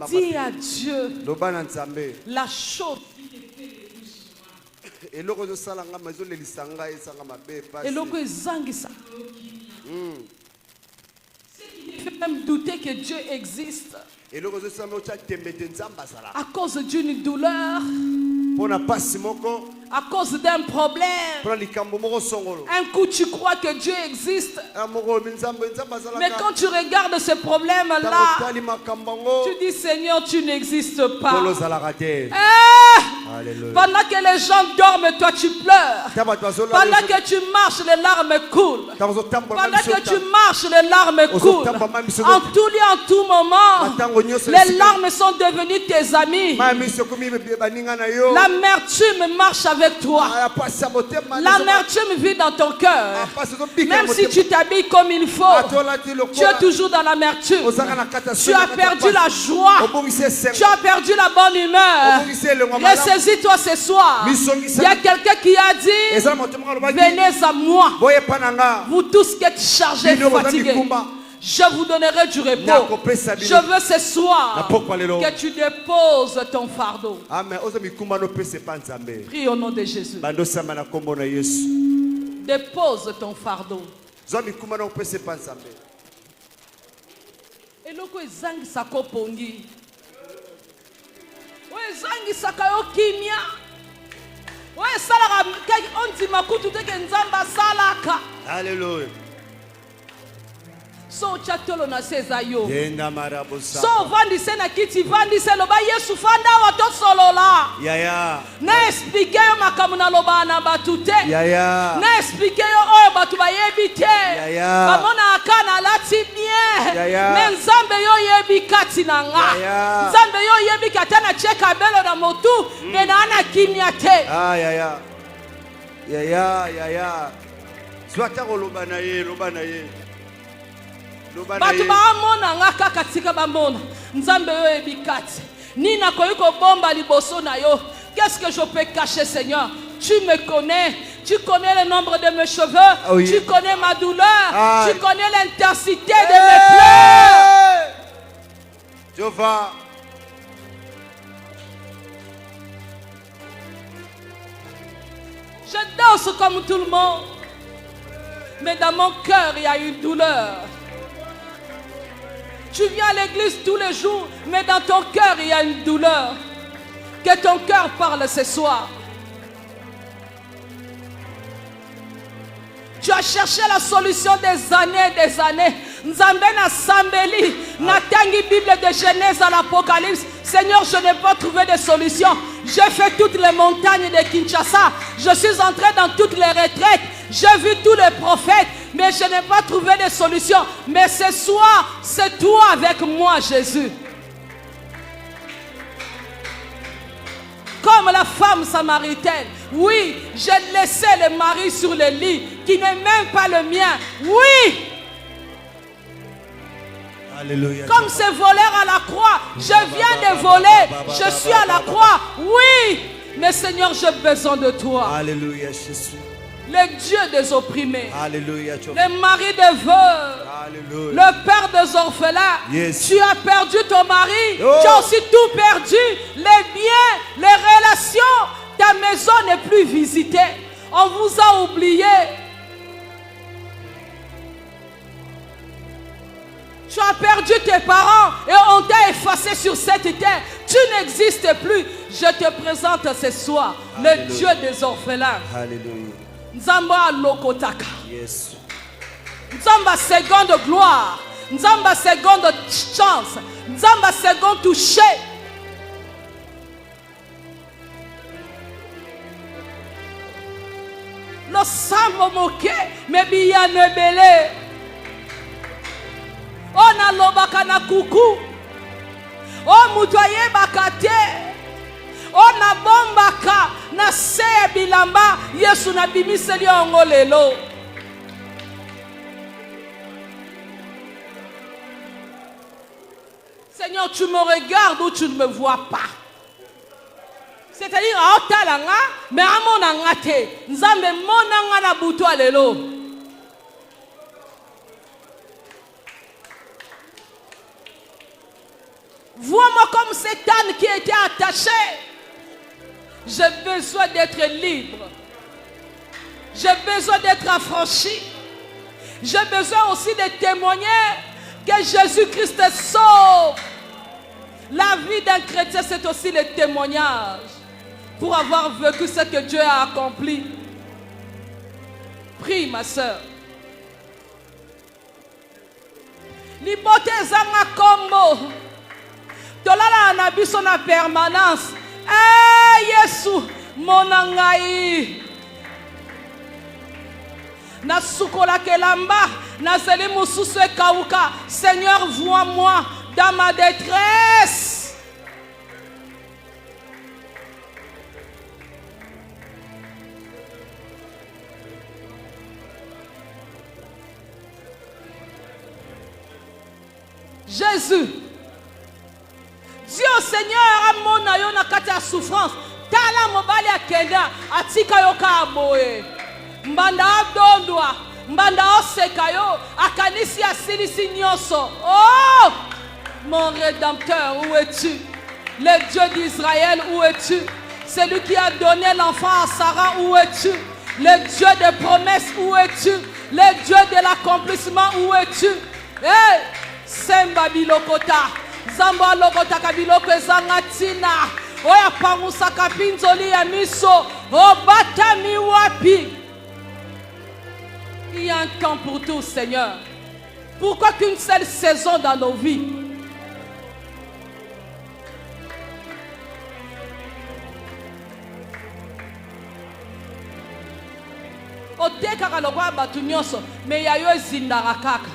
Dis à Dieu la chose et fait même douter que Dieu existe à cause d'une douleur, à cause d'un problème. Un coup tu crois que Dieu existe, mais quand tu regardes ce problème-là, tu dis Seigneur, tu n'existes pas. Pendant que les gens dorment, toi tu pleures. Pendant que tu marches, les larmes coulent. Pendant que tu marches, les larmes coulent. En tout lieu, en tout moment, les larmes sont devenues tes amis. L'amertume marche avec toi. L'amertume vit dans ton cœur. Même si tu t'habilles comme il faut, tu es toujours dans l'amertume. Tu as perdu la joie. Tu as perdu la bonne humeur. Ressaisis-toi ce soir. Il y a quelqu'un qui a dit, venez à moi, vous tous qui êtes chargés et fatigués, je vous donnerai du repos. Je veux ce soir que tu déposes ton fardeau. Prie au nom de Jésus. Dépose ton fardeau. Eloko ezangisa kopongi. Ezangisaka yo kimia. Salaka on dit makutu te ke nzamba salaka. Alléluia. So chatolo na sezayo. So vandise na kiti vandise loba Yesu fanda wato solola. Yaya. Na explique yo makamu na loba na batute. Yaya. Na explique yo oyo batu bayebi te. Yaya. Bamona akana lati bien. Yaya. Mais nzambe yo yebi kati na nga. Yaya. Nzambe yo yebi katana cheka belo na motu me na ana kimia te. Ah yaya. Yaya. Zwata loba na ye. Batu baamona nga kaka tika bamona nzambe yo ebikati nina koyiko bomba liboso na yo. Qu'est-ce que je peux cacher, Seigneur? Tu me connais, tu connais le nombre de mes cheveux, tu connais ma douleur, tu connais l'intensité de mes pleurs. Jéhovah, je danse comme tout le monde, mais dans mon cœur il y a une douleur. Tu viens à l'église tous les jours, mais dans ton cœur, il y a une douleur. Que ton cœur parle ce soir. Tu as cherché la solution des années. Nzambe na sambeli, na tangi Bible de Genèse à l'Apocalypse. Seigneur, je n'ai pas trouvé de solution. J'ai fait toutes les montagnes de Kinshasa. Je suis entré dans toutes les retraites. J'ai vu tous les prophètes. Mais je n'ai pas trouvé de solution. Mais ce soir, c'est toi avec moi, Jésus. Comme la femme samaritaine. Oui, j'ai laissé le mari sur le lit, qui n'est même pas le mien. Oui. Alléluia. Comme ce voleur à la croix, je viens de voler. Je suis à la croix. Oui. Mais Seigneur, j'ai besoin de toi. Alléluia, Jésus. Le Dieu des opprimés. Alléluia. Le mari des veuves. Alléluia. Le père des orphelins. Yes. Tu as perdu ton mari. Oh. Tu as aussi tout perdu. Les biens, les relations. Ta maison n'est plus visitée. On vous a oublié. Tu as perdu tes parents et on t'a effacé sur cette terre. Tu n'existes plus. Je te présente ce soir le Dieu des orphelins. Alléluia. Nzamba lokotaka. Yes. Nzamba seconde gloire. Nzamba seconde chance. Nzamba seconde toucher. Lo sambo moke mebiya nebele. Ona lobaka na kuku. O mutoye bakate. Ona bombaka na se bilamba Yesu na bimiseli ongo lelo. Seigneur, tu me regardes ou tu ne me vois pas. C'est-à-dire a otalanga mais amona ngate nzambe monanga na butu lelo. Vois-moi comme cet âne qui était attaché. J'ai besoin d'être libre. J'ai besoin d'être affranchi. J'ai besoin aussi de témoigner que Jésus-Christ sauve. La vie d'un chrétien, c'est aussi le témoignage pour avoir vécu ce que Dieu a accompli. Prie, ma soeur. Libote zanga kombo. Tolala anabiso na permanence. Yesu monangai. Na sukola kelamba. Na zeli mususu ekauka. Seigneur, vois-moi dans ma détresse. Jésus, Dieu Seigneur a mon ayo na kati ya souffrance. Tala mobali akenda atika yo ka boye. Mbanda adondwa, mbanda oseka yo, akanisi asilisi nyoso. Oh! Mon Rédempteur, où es-tu? Le Dieu d'Israël, où es-tu? Celui qui a donné l'enfant à Sarah, où es-tu? Le Dieu des promesses, où es-tu? Le Dieu de l'accomplissement, où es-tu? Hey! Semba bilokota, zamba lokota kabiloko ezangatina, oya pangusa kapinzoli ya miso, obatami wapi. Il y a un temps pour tout, Seigneur. Pourquoi qu'une seule saison dans nos vies? Otekaka lokwa batu nyonso, me yayo ezindaka kaka.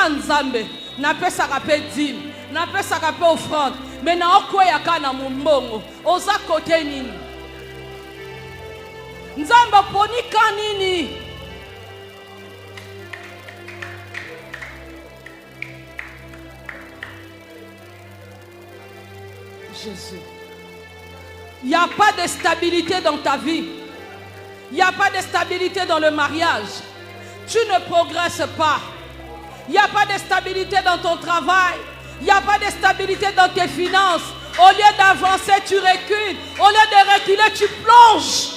Anzambe. Na pesa kape dîme, na pesa kape offrande, mais na okoyaka na mumbongo, oza kote nini? Nzamba ponika nini? Jésus. Il n'y a pas de stabilité dans ta vie. Il n'y a pas de stabilité dans le mariage. Tu ne progresses pas. Il n'y a pas de stabilité dans ton travail. Il n'y a pas de stabilité dans tes finances. Au lieu d'avancer, tu recules. Au lieu de reculer, tu plonges.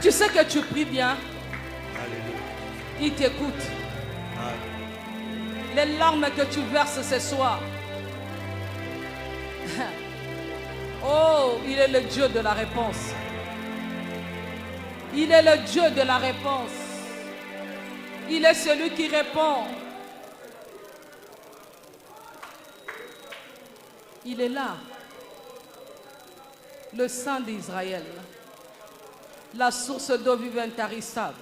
Tu sais que tu pries bien. Il t'écoute. Les larmes que tu verses ce soir. Oh, il est le Dieu de la réponse. Il est le Dieu de la réponse. Il est celui qui répond. Il est là. Le sang d'Israël. La source d'eau vive intarissable.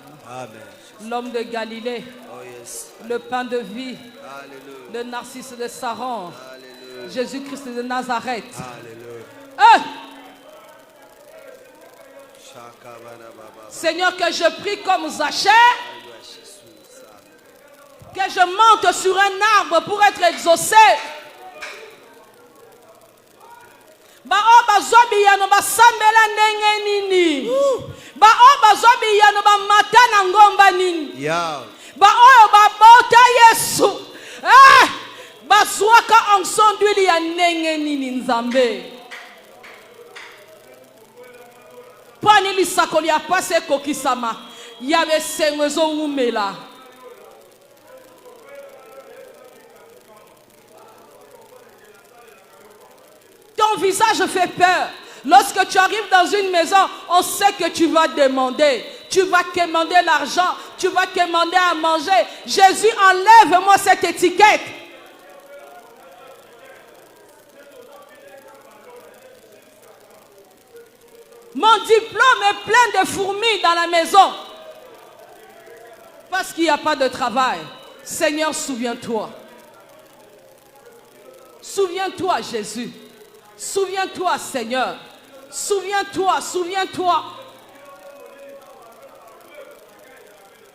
L'homme de Galilée. Oh yes. Le pain de vie. Alléluia. Le narcisse de Saron. Jésus-Christ de Nazareth. Seigneur, que je prie comme Zachée. Que je monte sur un arbre pour être exaucé. Ba oba zobi yano ba sambela ndenge nini. Ba oba zobi yano ba matana ngomba nini. Ba oyo ba bota Yesu. Ba zwaka onction d'huile ya ndenge nini nzambe. Pani lisakoli ya pase kokisama. Yabe sengwezo umela. Ton visage fait peur. Lorsque tu arrives dans une maison, on sait que tu vas demander. Tu vas quémander l'argent. Tu vas quémander à manger. Jésus, enlève-moi cette étiquette. Mon diplôme est plein de fourmis dans la maison. Parce qu'il n'y a pas de travail. Seigneur, souviens-toi. Souviens-toi, Jésus. Souviens-toi, Seigneur. Souviens-toi, souviens-toi.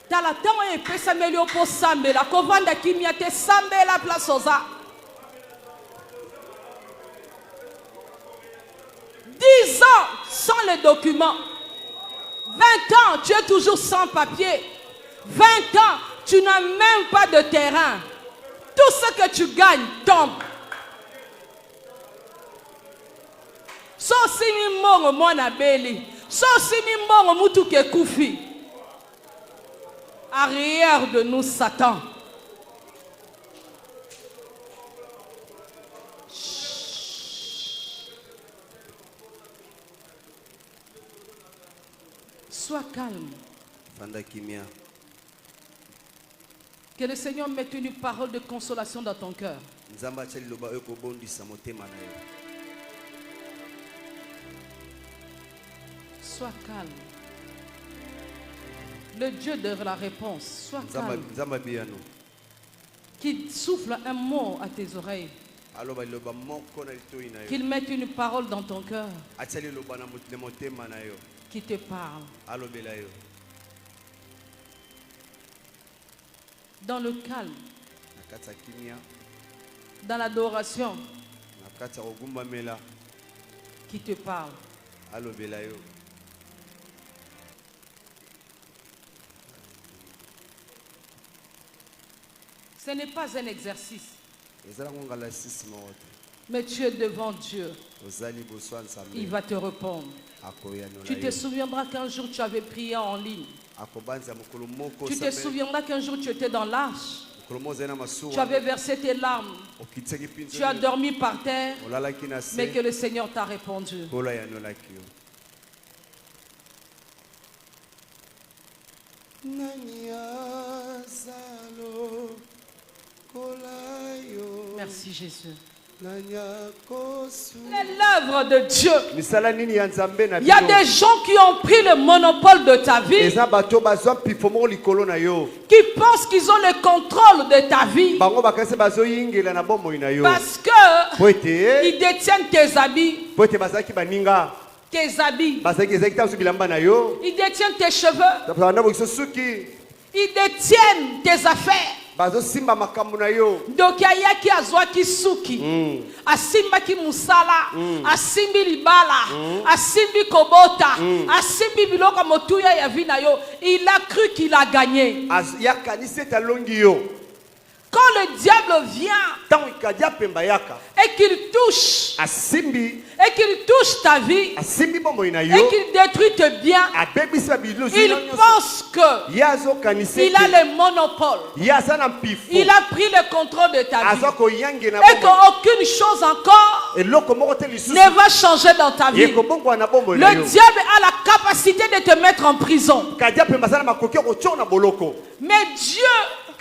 Talatango et pesa melio po sambe la kovanda kimia te sambe la place oza. 10 ans sans les documents. 20 ans, tu es toujours sans papier. 20 ans, tu n'as même pas de terrain. Tout ce que tu gagnes tombe. Sosi ni mongo mwana beli. Sosi ni mongo mutu ke kufi. Arrière de nous, Satan. Sois calme. Que le Seigneur mette une parole de consolation dans ton cœur. Sois calme. Le Dieu de la réponse, sois calme. Qu'il souffle un mot à tes oreilles. Qu'il mette une parole dans ton cœur. Qui te parle. Dans le calme. Dans l'adoration. Qui te parle. Ce n'est pas un exercice. Mais tu es devant Dieu. Il va te répondre. Tu te souviendras qu'un jour tu avais prié en ligne. Tu te souviendras qu'un jour tu étais dans l'arche. Tu avais versé tes larmes. Tu as dormi par terre. Mais que le Seigneur t'a répondu. Merci Jésus. L'œuvre de Dieu. Il y a des gens qui ont pris le monopole de ta vie. Qui pensent qu'ils ont le contrôle de ta vie. Parce que ils détiennent tes habits. Tes habits. Ils détiennent tes cheveux. Ils détiennent tes affaires. Donc yaki azwaki suki asimbaki musala asimbi libala asimbi kobota asimbi biloko motuya ya vina yo. Il a cru qu'il a gagné. Quand le diable vient et qu'il touche ta vie et qu'il détruit tes biens, il pense qu'il a le monopole. Il a pris le contrôle de ta vie et qu'aucune chose encore ne va changer dans ta vie. Le diable a la capacité de te mettre en prison. Mais Dieu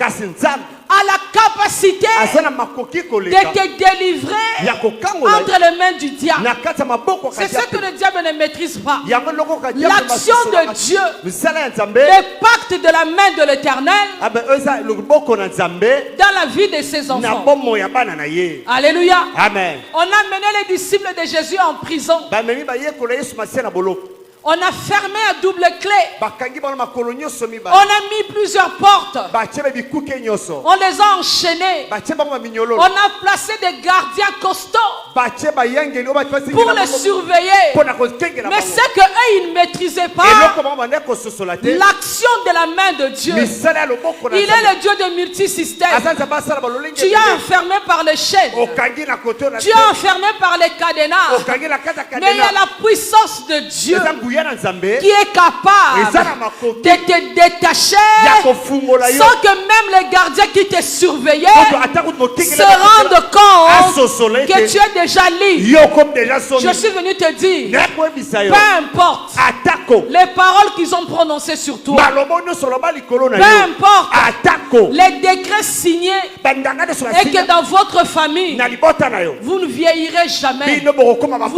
a la capacité de te délivrer entre les mains du diable. C'est ce que le diable ne maîtrise pas. L'action de Dieu, le pacte de la main de l'Éternel dans la vie de ses enfants. Alléluia. Amen. On a mené les disciples de Jésus en prison. On a fermé à double clé. On a mis plusieurs portes. On les a enchaînés. On a placé des gardiens costauds pour les surveiller. Mais c'est qu'eux, ils ne maîtrisaient pas l'action de la main de Dieu. Il est le Dieu de multisystèmes. Tu es enfermé par les chaînes. Tu es enfermé par les cadenas. Mais il y a la puissance de Dieu qui est capable de te détacher sans que même les gardiens qui te surveillaient se rendent compte que tu es déjà libre. Je suis venu te dire, peu importe les paroles qu'ils ont prononcées sur toi, peu importe les décrets signés et que dans votre famille vous ne vieillirez jamais, vous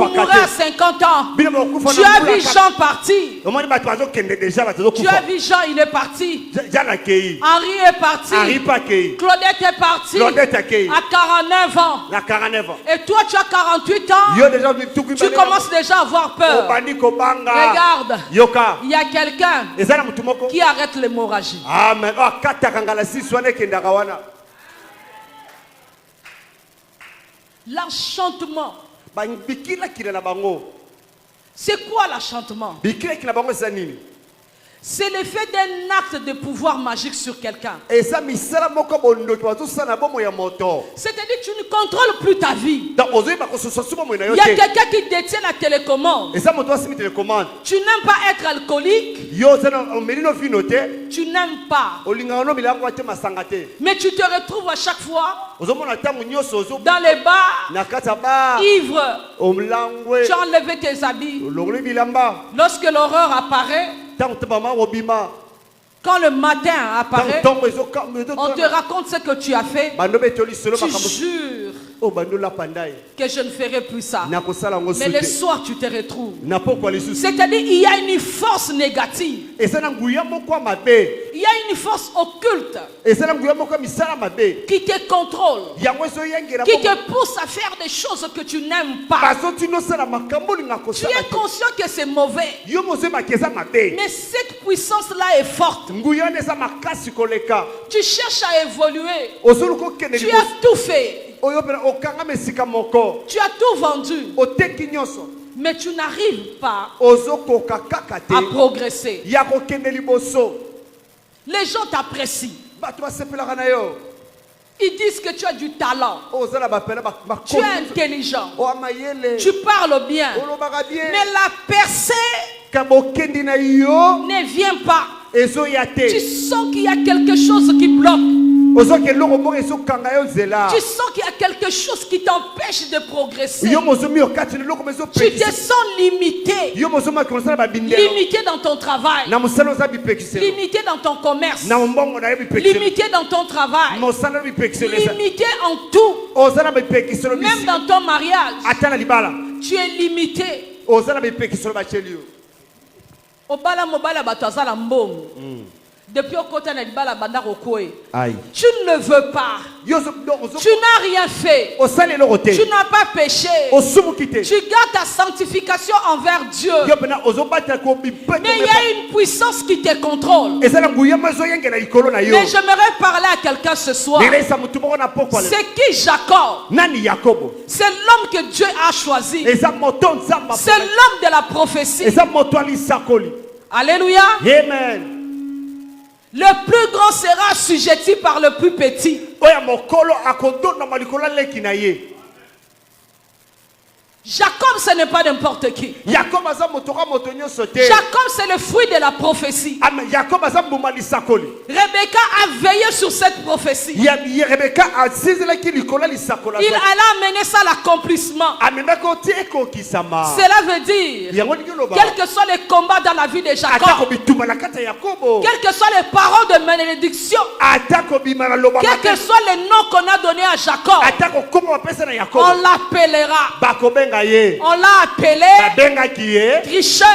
mourrez à 50 ans. Tu as vu gens partis. Tu as vu Jean, il est parti. Henri est parti. Claudette est partie. À 49 ans. Et toi, tu as 48 ans. Tu commences déjà à avoir peur. Regarde. Il y a quelqu'un qui arrête l'hémorragie. Amen. L'enchantement. C'est quoi l'enchantement? C'est l'effet d'un acte de pouvoir magique sur quelqu'un. C'est-à-dire que tu ne contrôles plus ta vie. Il y a quelqu'un qui détient la télécommande. Tu n'aimes pas être alcoolique. Tu n'aimes pas. Mais tu te retrouves à chaque fois dans les bars, ivre. Tu as enlevé tes habits. Lorsque l'horreur apparaît, quand le matin apparaît, on te raconte ce que tu as fait. Tu jures que je ne ferai plus ça. Mais le soir, tu te retrouves. C'est-à-dire qu'il y a une force négative. Il y a une force occulte qui te contrôle, qui te pousse à faire des choses que tu n'aimes pas. Tu es conscient que c'est mauvais. Mais cette puissance-là est forte. Tu cherches à évoluer. Tu as tout fait. Tu as tout vendu. Mais tu n'arrives pas à progresser. Les gens t'apprécient. Ils disent que tu as du talent. Tu es intelligent. Tu parles bien. Mais la percée ne vient pas. Tu sens qu'il y a quelque chose qui bloque. Tu sens qu'il y a quelque chose qui t'empêche de progresser. Tu te sens limité. Limité dans ton travail. Limité dans ton commerce. Limité dans ton travail. Limité en tout. Même dans ton mariage. Tu es limité. Depuis au côté de Libala Banda Rokoé, tu ne le veux pas. Tu n'as rien fait. Tu n'as pas péché. Tu gardes ta sanctification envers Dieu. Mais il y a une puissance qui te contrôle. Mais j'aimerais parler à quelqu'un ce soir. C'est qui Jacob? C'est l'homme que Dieu a choisi. C'est l'homme de la prophétie. Alléluia. Amen. Le plus grand sera assujetti par le plus petit. Jacob, ce n'est pas n'importe qui. Jacob, c'est le fruit de la prophétie. Rebecca a veillé sur cette prophétie. Il allait amener ça à l'accomplissement. Cela veut dire, quels que soient les combats dans la vie de Jacob, quels que soient les paroles de malédiction, quels que soient les noms qu'on a donnés à Jacob, on l'appellera. On l'a appelé tricheur,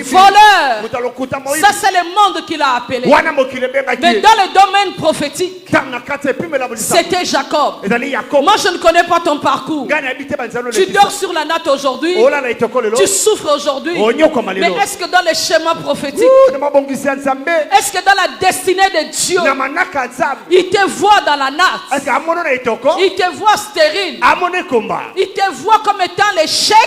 voleur. Ça c'est le monde qu'il a appelé. Mais dans le domaine prophétique, c'était Jacob. Moi je ne connais pas ton parcours. Tu dors sur la natte aujourd'hui. Tu souffres aujourd'hui. Mais est-ce que dans le schéma prophétique, est-ce que dans la destinée de Dieu, il te voit dans la natte? Il te voit stérile? Il te voit comme étant l'échec?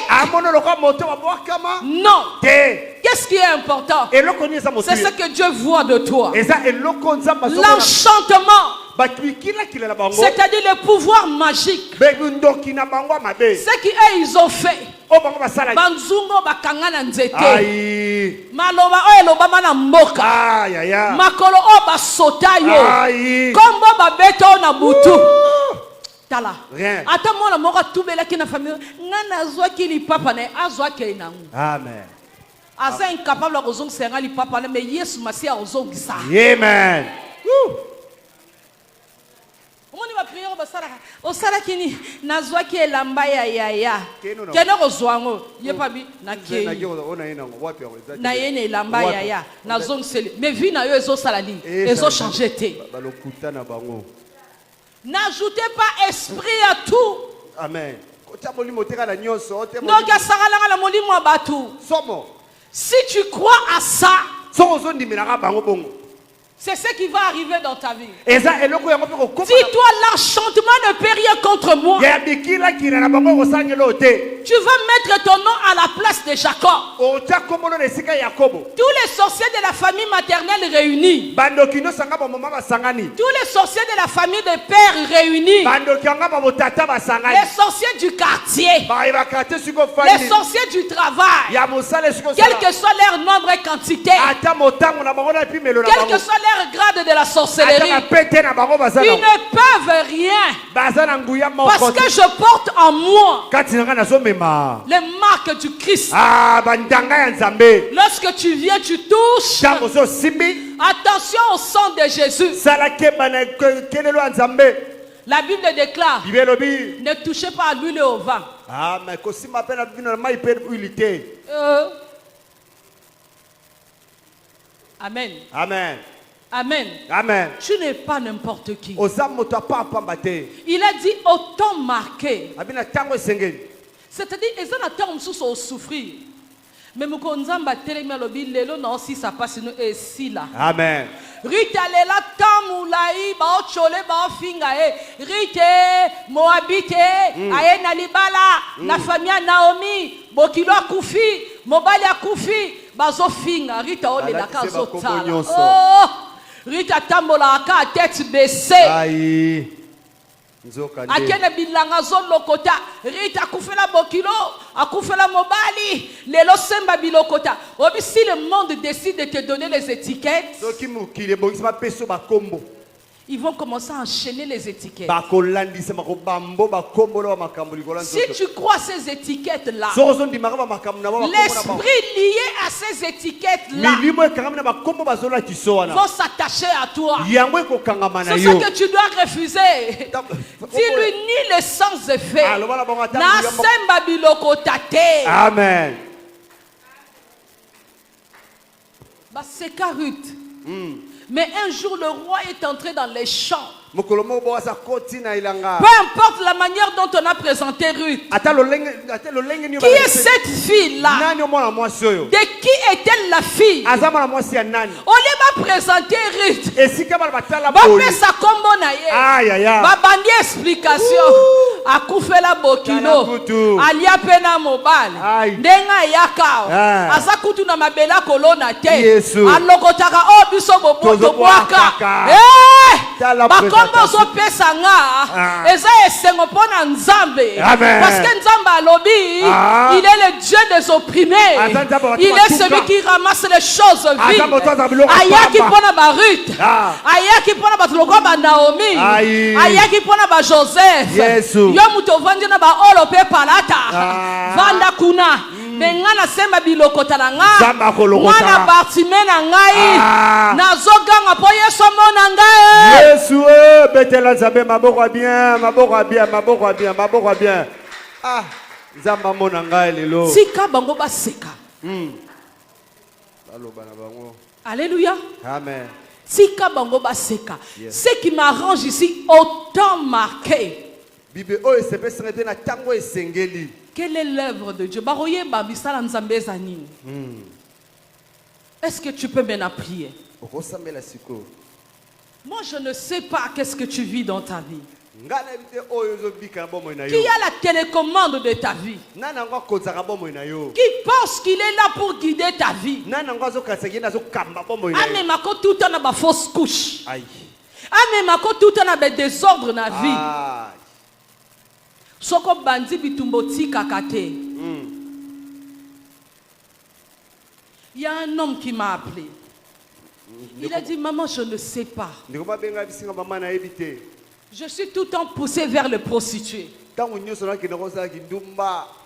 Non. Qu'est-ce qui est important? C'est ce que Dieu voit de toi. L'enchantement, c'est-à-dire le pouvoir magique. Ce qu'ils ont fait. Banzungo bakangana nzete. Maloba oyo lobama na mboka. Makolo o basota yo. Kombo babeto na butu. Tala. Ata mona moko tubela ki na famille. Ngana zwa ki li papa na azwa ke na. Amen. Asa incapable de kozong senga li papa na mais Yesu Masia ozongisa. Amen. ba prière au sala kini nazwa ki elamba ya yaya kena kozwango ye pabi na ke na yene elamba ya yaya nazong sele mais vie na yo ezo sala li ezo changer te n'ajoutez pas esprit à tout. Amen. Donc si tu crois à ça, c'est ce qui va arriver dans ta vie. Si toi, l'enchantement ne peut rien contre moi, tu vas mettre ton nom à la place de Jacob. Tous les sorciers de la famille maternelle réunis, tous les sorciers de la famille de père réunis, les sorciers du quartier, les sorciers du travail, quel que soit leur nombre et quantité, quel que soit leur grade de la sorcellerie, ils ne peuvent rien parce que je porte en moi les marques du Christ. Lorsque tu viens, tu touches. Attention au sang de Jésus. La Bible déclare, ne touchez pas à l'huile et au vin. Amen. Amen. Amen. Amen. Tu n'es pas n'importe qui. Il a dit au temps marqué. C'est-à-dire, ils ont un temps où souffrir. Mais nous konzamba telemi alobi lelo na aussi ça passe nous et si là. Amen. Rita lela tamulai ba ochole ba finga Rite Moabite aye na libala la famille Naomi bokilo akufi mobali akufi bazo finga Rita ole la kazo tala. Oh Rita tambola aka tête baissée. Aïe. Akene bilanga zolokota Rita akufela bokilo akufela mobali lelo semba bilokota. Obi si le monde décide de te donner les étiquettes, ils vont commencer à enchaîner les étiquettes. Si tu crois ces étiquettes-là, l'esprit lié à ces étiquettes-là vont s'attacher à toi. C'est ce que tu dois refuser. Dis-lui ni le sans effet. Amen. C'est Ruth. Mais un jour, le roi est entré dans les champs. Peu importe la manière dont on a présenté Ruth. Qui est cette fille-là? De qui est-elle la fille? On lui va présenter Ruth. Va faire sa combo naïe. Va bandier explication. Akufela bokino. Alia pena mobile. Denga yakao. Asakutu na mabela kolona te. Alokotaka obiso boboto boaka. Bakombo zo pesa nga. Eza esengo pona nzambe. Parce que nzamba alobi, il est le Dieu des opprimés. Il est celui qui ramasse les choses vides. Ayaki pona ba Ruth. Ayaki pona ba tuloko ba Naomi. Ayaki pona ba Joseph. Yo muto vandi na ba olo pe palata. Vanda kuna. Bengana semba bilokota na nga. Mwana Bartime na ngai. Nazoganga po Yesu mona ngai. Yesu betela nzambe maboko bien, maboko bien, maboko bien, maboko bien. Ah, nzamba mona ngai lelo. Sika bango baseka. Alléluia. Amen. Sika bango baseka. Ce qui m'arrange ici, au temps marqué. Bible o esepe sengete na tango esengeli. Quelle est l'œuvre de Dieu? Est-ce que tu peux maintenant prier? Moi, je ne sais pas qu'est-ce que tu vis dans ta vie. Qui a la télécommande de ta vie? Qui pense qu'il est là pour guider ta vie? Amemako tout en a ba fausse couche. Amemako tout en a ba désordre dans la vie. Soko bandi bitumboti kakate. Il y a un homme qui m'a appelé. Il a dit, maman, je ne sais pas. Je suis tout le temps poussé vers le prostitué.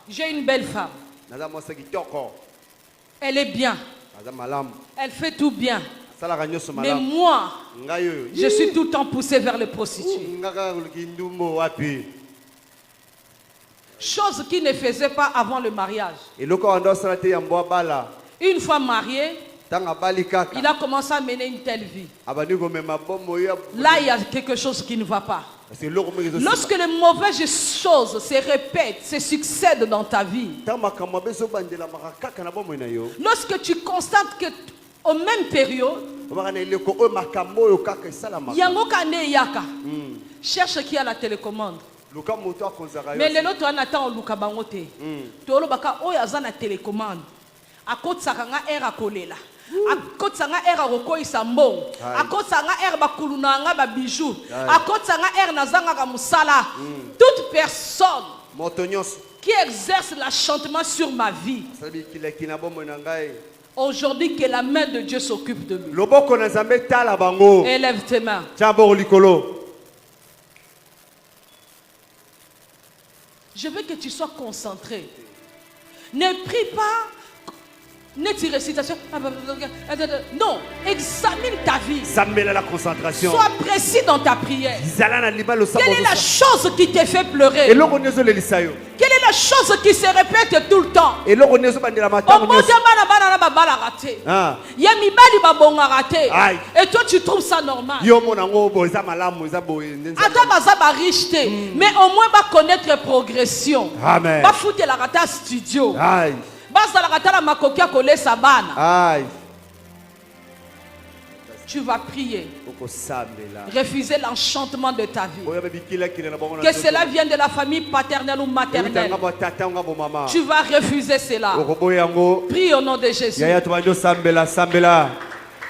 J'ai une belle femme. Elle est bien. Elle fait tout bien. Mais moi, je suis tout le temps poussé vers les prostituées. Chose qu'il ne faisait pas avant le mariage. Une fois marié, il a commencé à mener une telle vie. Là, il y a quelque chose qui ne va pas. Lorsque les mauvaises choses se répètent, se succèdent dans ta vie, lorsque tu constates que au même période, cherche qui a la télécommande. Mais les autres en attendent au Lukabangote. Tu as la télécommande. À côté de ça, il y a à côté sanga era roko isambon à côté sanga era bakuluna nga ba bijou à côté sanga era nazanga ka musala toute personne qui exerce l'enchantement sur ma vie aujourd'hui que la main de Dieu s'occupe de lui. Élève tes mains. Je veux que tu sois concentré. Ne prie pas récitation. Non, examine ta vie. La concentration. Sois précis dans ta prière. Quelle est la chose qui te fait pleurer? Quelle est la chose qui se répète tout le temps? Et toi tu trouves ça normal. Mais au moins va connaître progression. Amen. Va foutre la rata studio. Tu vas prier. Refuser l'enchantement de ta vie. Que cela vienne de la famille paternelle ou maternelle. Tu vas refuser cela. Prie au nom de Jésus.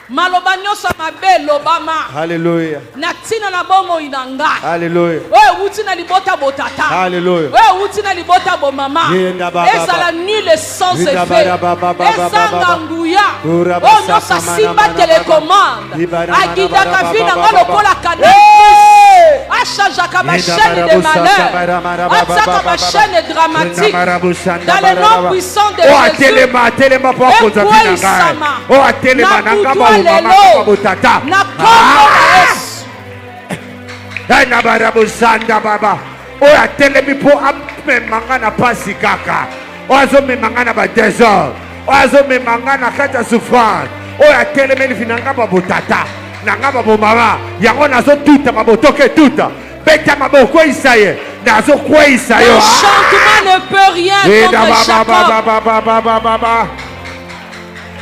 Malobanyo samabe lobama. Hallelujah. Natina na bomo inanga. Hallelujah. Oh utina libota botata. Hallelujah. Oh utina libota bomama. Esa la nul sans effet. Esa nganguya. Oh no sa simba télécommande. Agida kafina ngalo kola kana. Acha jakaba chaîne de malheur. Acha ba chaîne dramatique. Dans le nom puissant de Jésus. Oh telema pour oh telema nangaba botata. Na barabusanda baba. Oh telemi pour ame mangana pasi kaka. Oh azo me mangana ba désordre. Oh azo me mangana kata souffrance. Oh telemi finanga ba botata. Nangaba bo mama. Yango nazo tuta mabotoke tuta. Beta maboko isaye. Nazo kwa isaye. Le changement ne peut rien contre Jacob.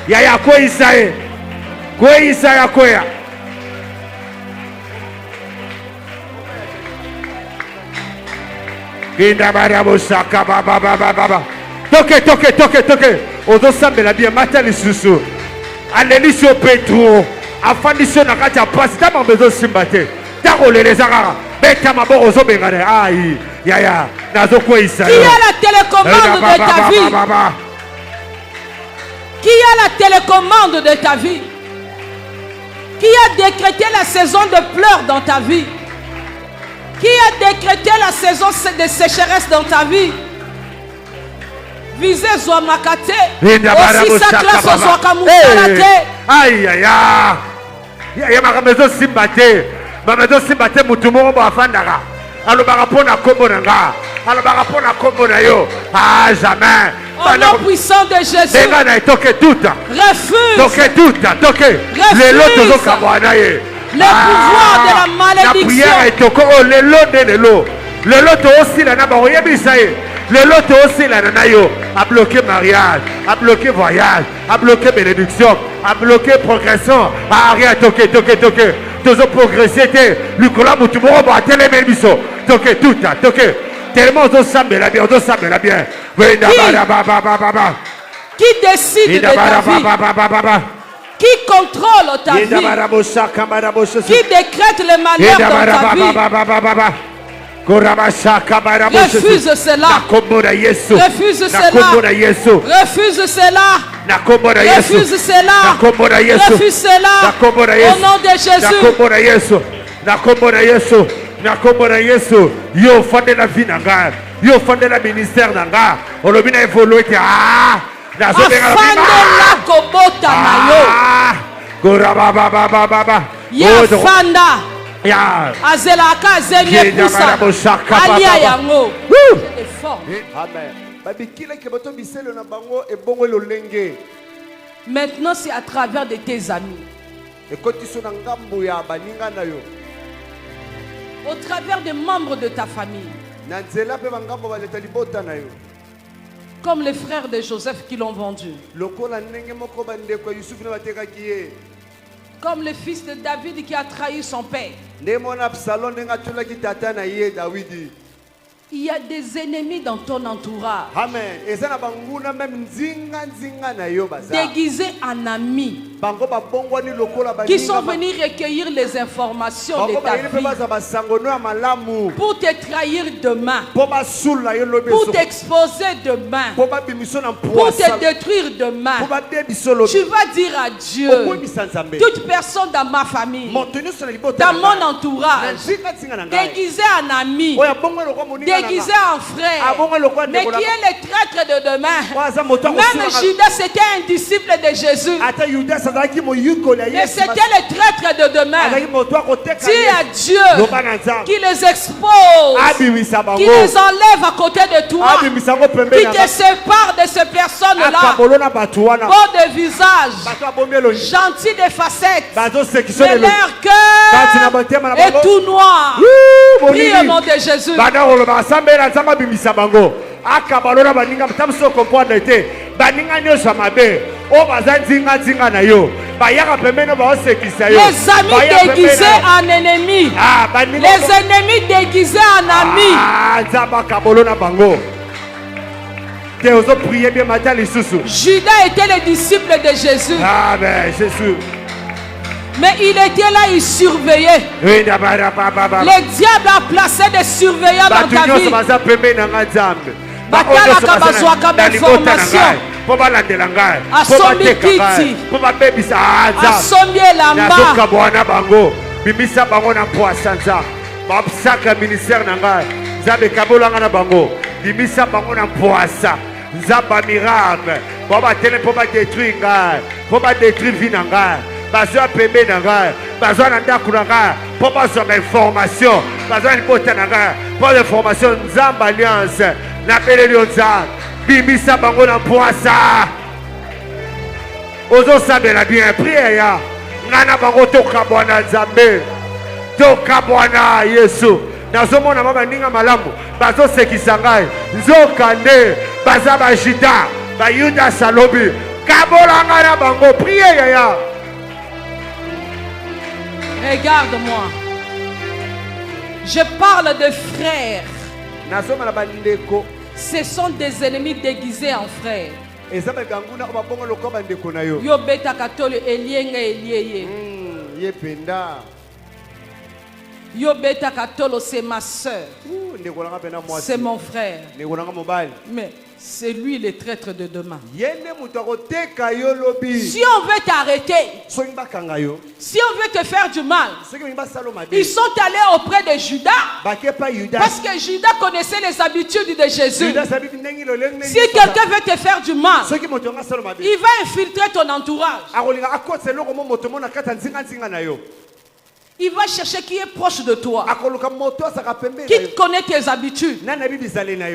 Yaya kwa isaye. Kwa isaye koya. Kinda barabo saka baba. Toke. Ozo sambela bien matali susu. Alelisio Petro. Afandisio na kati ya pasi tama bezo simbate. Takolelezaka. Beta maboko ozo bengane. Aïe. Yaya. Nazo kwa isaye. Qui a la télécommande de ta vie? Qui a la télécommande de ta vie? Qui a décrété la saison de pleurs dans ta vie? Qui a décrété la saison de sécheresse dans ta vie? Visez Zoamakate. Aussi sa classe au Soakamukalate. Aïe aïe aïe. Yaya makamezo simbate. Mamezo simbate mutumo ba afandaka. Alobaka pona kombo nanga. Alobaka pona kombo na yo. Ah jamais. Au nom puissant de Jésus. Toke tout. Refuse. Toke tout. Toke. Le pouvoir de la malédiction. La prière est toko. Le lot aussi la naba. Le lot aussi la nanayo. A bloqué mariage. A bloqué voyage. A bloqué bénédiction. A bloqué progression. A rien toke. Tozo progresser. Lukola mutumoro ba télémébiso. Toke tout. Toke. Tellement on s'aime la bien. Qui décide de ta vie? Qui contrôle ta vie? Qui décrète le malheur dans ta vie? Refuse cela. Refuse cela. Refuse cela. Refuse cela. Refuse cela. Au nom de Jésus. Nakomona Yesu yo fande la vie nanga yo fande la ministère nanga olobina évoluer te nazo benga la kobota mayo Ya fanda. Azelaka azemye pusa. Alia yango. C'est fort. Amen. Maintenant, c'est à travers de tes amis. Au travers des membres de ta famille. Comme les frères de Joseph qui l'ont vendu. Comme le fils de David qui a trahi son père. Il y a des ennemis dans ton entourage. Amen. Déguisés en amis. Qui sont venus recueillir les informations de ta vie. Pour te trahir demain. Pour t'exposer demain. Pour te détruire demain. Tu vas dire à Dieu. Toute personne dans ma famille. Dans mon entourage. Déguisé en ami. Déguisé en frère, mais qui est le traître de demain. Même Judas c'était un disciple de Jésus, mais c'était le traître de demain. Dis à Dieu qui les expose, qui les enlève à côté de toi, qui te sépare de ces personnes-là, beaux de visage, gentils de facettes, mais leur cœur est tout noir. Prie au nom de Jésus. Les amis déguisés en ennemis. Les ennemis déguisés en amis. Judas était le disciple de Jésus. Mais il était là, il surveillait. Le diable a placé des surveillants dans ta vie. Batalaka bazwaka d'information. Asombi kiti. Asombi elamba. Bimisa bango na poasanza. Babsaka ministère na ngai. Zabe kabolanga na bango. Bimisa bango na poasa. Zaba miracle. Baba tele pour ba détruire ngai. Pour ba détruire vie na ngai. Bazwa pembe na ngai. Bazwa na ndaku na ngai. Pour ba zo information. Bazwa ni bota na ngai. Pour l'information Nzamba alliance. Na pele lionza. Bimisa bango na poasa. Ozo sabela bien prière ya. Ngana bango toka bwana Nzambe. Toka bwana Yesu. Nazomona mama ninga malamu. Bazo sekisa ngai. Nzoka nde. Baza bajita. Bayuda salobi. Kabola ngana bango prière ya. Regarde-moi. Je parle de frères. Ce sont des ennemis déguisés en frères. Yo beta katolo elienga elieye. Yo beta katolo c'est ma soeur. C'est mon frère. Mais c'est lui le traître de demain. Si on veut t'arrêter, si on veut te faire du mal, ils sont allés auprès de Judas. Parce que Judas connaissait les habitudes de Jésus. Si quelqu'un veut te faire du mal, il va infiltrer ton entourage. Il va chercher qui est proche de toi, qui connaît tes habitudes,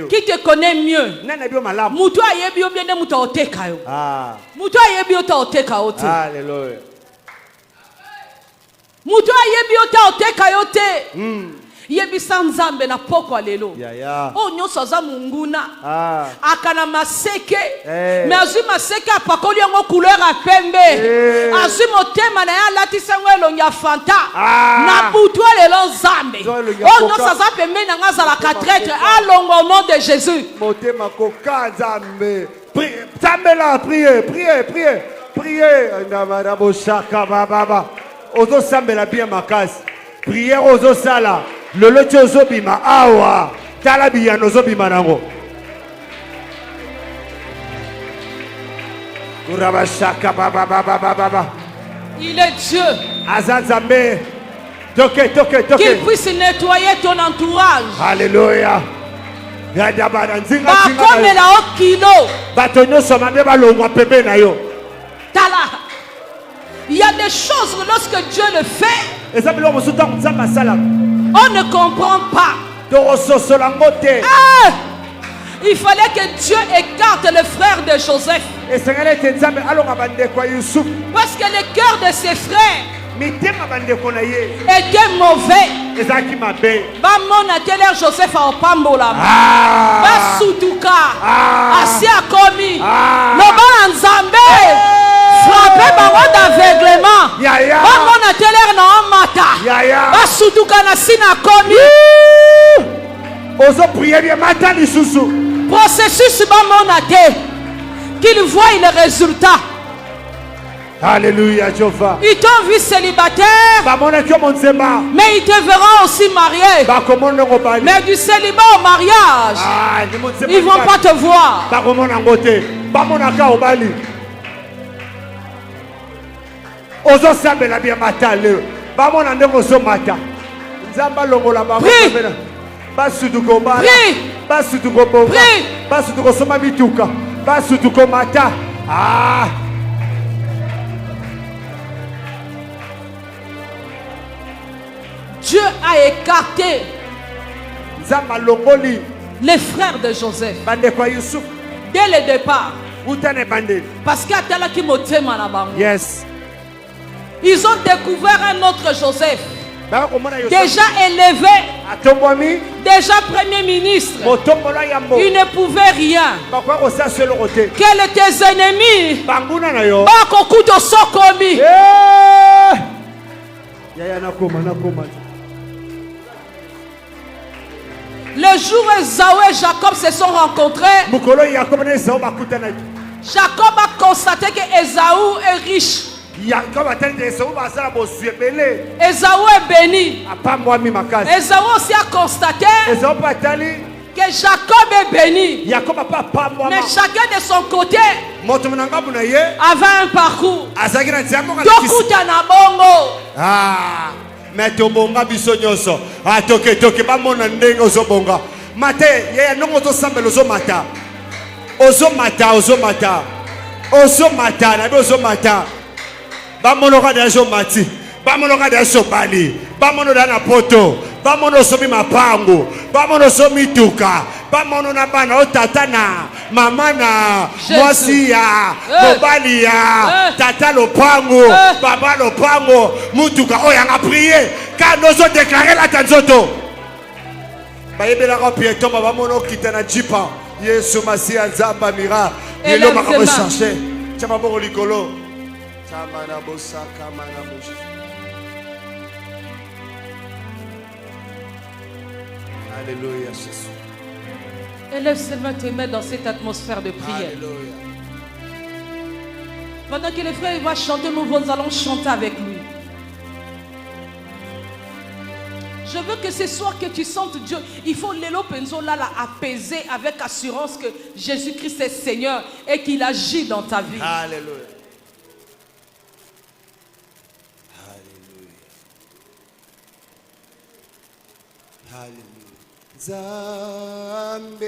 qui te connaît mieux. Yebisa Nzambe na poko lelo. Oh nyonso za munguna. Akana maseke. Mais azui maseke apakoli yango couleur a pembe. Azui motema na ya latisa ngelo nya fanta. Na butwa lelo Nzambe. Oh nyonso za pembe na ngaza la traître alongo au nom de Jésus. Motema koka Nzambe. Tambela priez, priez, priez. Priez ndamara boshaka baba. Ozo sambela bien makasi. Prière ozo sala. Le loto zobima awa talabiya nozobima nango urabashaka baba. Il est Dieu. Azazambe toke. Qu'il puisse nettoyer ton entourage. Alléluia. Yadabara nzinga comme la au kilo. Batonyo somande balongwa pepe na yo. Tala. Il y a des choses lorsque Dieu le fait, on ne comprend pas. Il fallait que Dieu écarte le frère de Joseph. Parce que le cœur de ses frères était mauvais. Bamona keler Joseph a opambola. Basutuka. Asi akomi. Loba nzambe. Frappé bango d'aveuglement. Bamona keler na mata. Basutuka na sina komi. Ozo prier bien matin lisusu. Processus bamona te. Qu'il voit le résultat. Alléluia, Jéhovah. Ils t'ont vu célibataire, mais ils te verront aussi marié. Mais du célibat au mariage, ils ne vont pas te voir. Dieu a écarté les frères de Joseph dès le départ. Parce qu'à yes. Ils ont découvert un autre Joseph. Déjà élevé, déjà premier ministre. Il ne pouvait rien. Quels tes ennemis? Le jour où Esaü et Jacob se sont rencontrés, Jacob a constaté que Esaü est riche. Esaü est béni. Esaü aussi a constaté que Jacob est béni. Mais chacun de son côté avait un parcours. Mais tobonga biso nyoso toke bamona ndenge ozobonga mate yaya nongo tosambela ozomata na ozomata bamonoka da mati bamonoka da sobali bamono da na poto bamono somi mapango bamono somi tuka bamono na bana otatana mama na mwasi ya mobali ya tata lopango baba lopango mutuka oyo anga prier quand nous avons déclaré la tanzoto bayebela ko pieto bamono kitana jipa Yesu Masia nzamba mira yelo makabo chercher chama boko likolo chama na bosa kama na moshi. Alléluia Jésus. Élève seulement tes mains dans cette atmosphère de prière. Alléluia. Pendant que les frères vont chanter, nous allons chanter avec lui. Je veux que ce soir que tu sentes Dieu, il faut l'élo penzo là apaiser avec assurance que Jésus-Christ est Seigneur et qu'il agit dans ta vie. Alléluia. Alléluia. Alléluia. Zambe,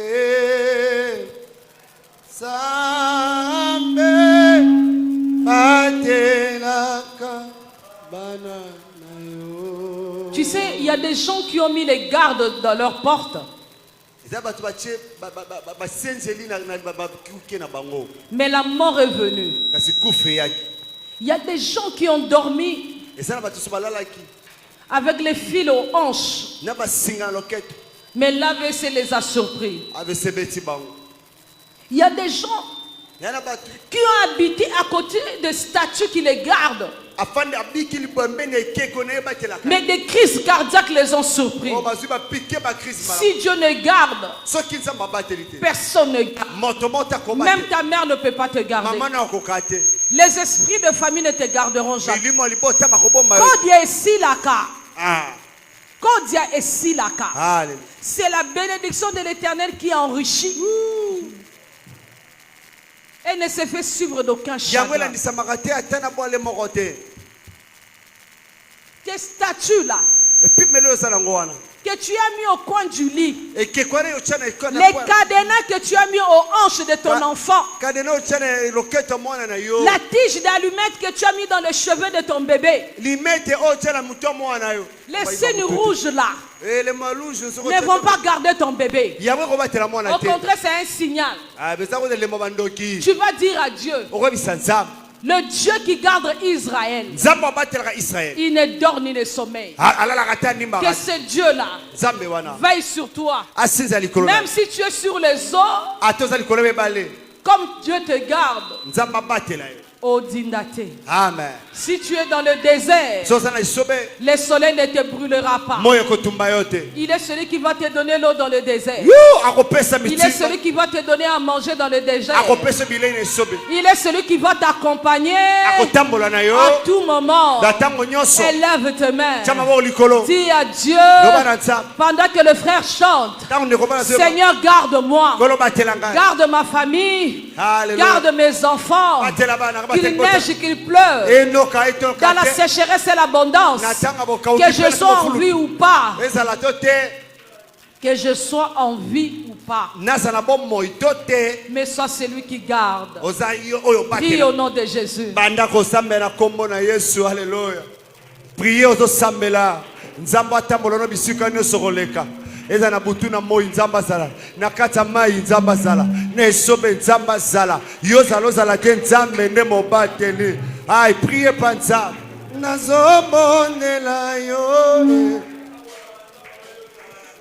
Zambe, Patelaka, Bananayo. Tu sais, il y a des gens qui ont mis les gardes dans leurs portes. Mais la mort est venue. Il y a des gens qui ont dormi avec les fils aux hanches. Mais l'AVC les a surpris. Il y a des gens qui ont habité à côté de statues qui les gardent. Mais des crises cardiaques les ont surpris. Si Dieu ne garde, personne ne garde. Même ta mère ne peut pas te garder. Les esprits de famille ne te garderont jamais. Kodia ici la ka. Kodia ici la ka. C'est la bénédiction de l'Éternel qui enrichit. Elle ne se fait suivre d'aucun chagrin. Tes statues là, que que tu as mis au coin du lit, les cadenas que tu as mis aux hanches de ton enfant, la tige d'allumette que tu as mis dans les cheveux de ton bébé, les signes rouges là ne vont pas garder ton bébé. Au contraire, c'est un signal. Tu vas dire à Dieu, le Dieu qui garde Israël, il ne dort ni ne sommeille. Que ce Dieu-là veille sur toi. Même si tu es sur les eaux, comme Dieu te garde. Odindate. Amen. Si tu es dans le désert, le soleil ne te brûlera pas. Il est celui qui va te donner l'eau dans le désert. Il est celui qui va te donner à manger dans le désert. Il est celui qui va t'accompagner à tout moment. Élève tes mains. Dis à Dieu, pendant que le frère chante, Seigneur, garde-moi. Garde ma famille. Garde mes enfants. Qu'il neige, qu'il pleuve, dans la sécheresse et l'abondance, que je sois en vie ou pas, que je sois en vie ou pas, mais sois celui qui garde. Prie au nom de Jésus. Priez aux Sambela. Eza na butu na moi nzamba zala na kata mai nzamba zala na esobe nzamba zala yozalo zala te nzambe nde mobateli. Ai, priez panza nazomondela yo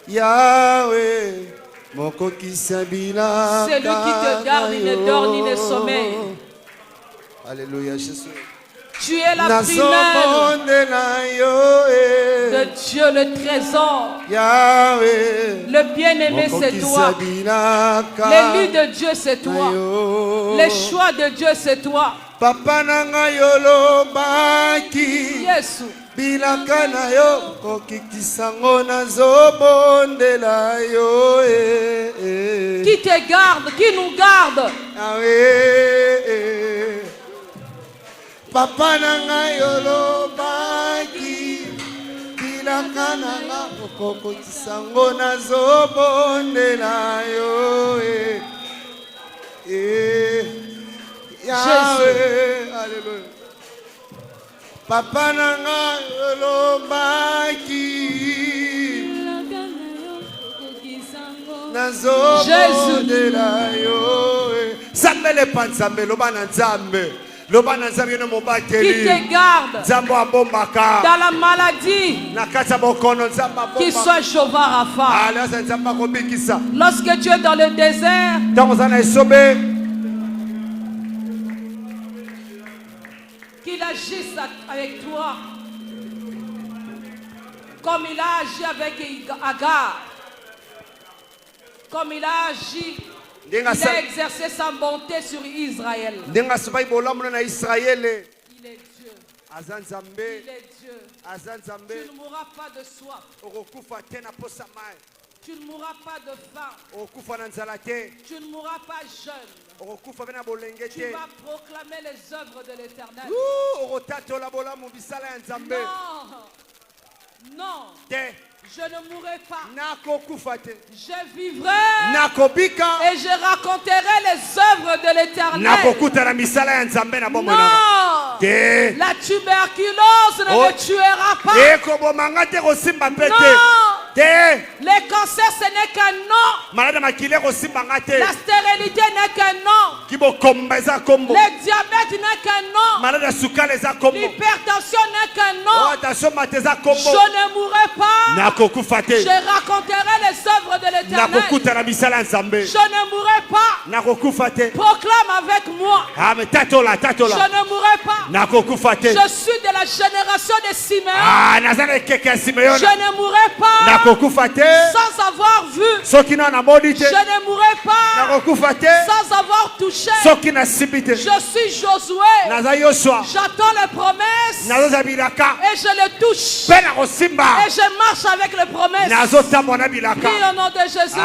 Yahweh mokokisa bilaka. C'est lui qui te garde, il ne dort ni ne sommeille. Alléluia Jésus. Tu es la prunelle de Dieu, le trésor. Le bien-aimé, c'est toi. L'élu de Dieu, c'est toi. Le choix de Dieu, c'est toi. Papa nanga yolobaki. Yesu. Bilaka na yo kokikisango nazobondela yo. Qui te garde, qui nous garde. Papa nanga yolobaki bilaka nanga kokokisango nazobondela yo Yahweh, alléluia. Papa nanga yolobaki nazobondela yo Zambele panzambe lobana nzambe. Qui te garde dans la maladie, qu'il soit Jéhovah Rapha. Lorsque tu es dans le désert, qu'il agisse avec toi comme il a agi avec Agar, comme il a agi. Il a exercé sa bonté sur Israël. Il est Dieu. Il est Dieu. Tu ne mourras pas de soif. Tu ne mourras pas de faim. Tu ne mourras pas jeune. Tu vas proclamer les œuvres de l'Éternel. Non. Je ne mourrai pas. Je vivrai. Et je raconterai les œuvres de l'Éternel. Non. La tuberculose ne me tuera pas. Non. Les cancers, ce n'est qu'un nom. La stérilité n'est qu'un nom. Le diabète n'est qu'un nom. L'hypertension n'est qu'un nom. Je ne mourrai pas. Je raconterai les œuvres de l'Éternel. Je ne mourrai pas. Proclame avec moi. Je ne mourrai pas. Je suis de la génération de Simeon. Je ne mourrai pas. Sans avoir vu. Je ne mourrai pas. Sans avoir touché. Je suis Josué. J'attends les promesses. Et je les touche. Et je marche avec les promesses. Prie au nom de Jésus.